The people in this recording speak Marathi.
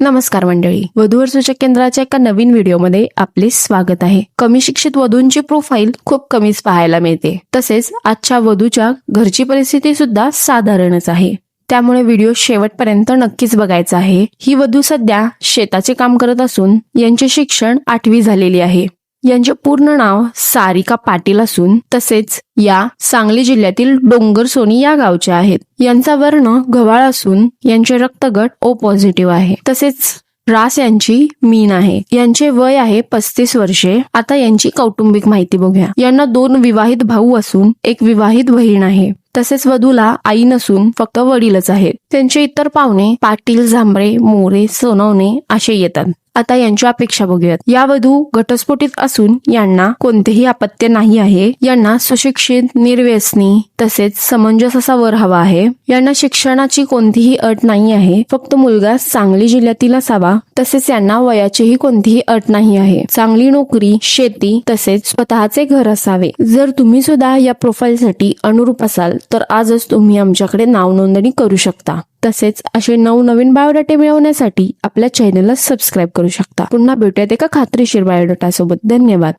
नमस्कार मंडळी, वधूवर सूचक केंद्राच्या एका नवीन व्हिडिओमध्ये आपले स्वागत आहे. कमी शिक्षित वधूंची प्रोफाईल खूप कमीच पाहायला मिळते. तसेच आजच्या वधूच्या घरची परिस्थिती सुद्धा साधारणच आहे. त्यामुळे व्हिडिओ शेवटपर्यंत नक्कीच बघायचा आहे. ही वधू सध्या शेताचे काम करत असून यांचे शिक्षण 8वी झालेली आहे. यांचे पूर्ण नाव सारिका पाटील असून तसेच या सांगली जिल्ह्यातील डोंगरसोनी या गावच्या आहेत. यांचा वर्ण गव्हाळ असून यांचे रक्तगट O पॉझिटिव्ह आहे. तसेच रास यांची मीन आहे. यांचे वय आहे 35 वर्षे. आता यांची कौटुंबिक माहिती बघूया. यांना 2 विवाहित भाऊ असून 1 विवाहित बहीण आहे. तसेच वधूला आई नसून फक्त वडीलच आहेत. त्यांचे इतर पाहुणे पाटील, झांबरे, मोरे, सोनवणे असे येतात. आता यांच्या अपेक्षा बघूयात. या वधू घटस्फोटित असून यांना कोणतेही अपत्य नाही आहे. यांना सुशिक्षित, निर्व्यसनी तसेच समंजस असा वर हवा आहे. यांना शिक्षणाची कोणतीही अट नाही आहे. फक्त मुलगा सांगली जिल्ह्यातील असावा. तसेच यांना वयाचीही कोणतीही अट नाही आहे. चांगली नोकरी, शेती तसेच स्वतःचे घर असावे. जर तुम्ही सुद्धा या प्रोफाईलसाठी अनुरूप असाल तर आजच तुम्ही आमच्याकडे नाव नोंदणी करू शकता. तसेच असे नवनवीन बायोडाटे मिळवण्यासाठी आपल्या चॅनलला सबस्क्राईब करू शकता. पुन्हा भेटूयात एका खात्रीशीर बायोडाटा सोबत. धन्यवाद.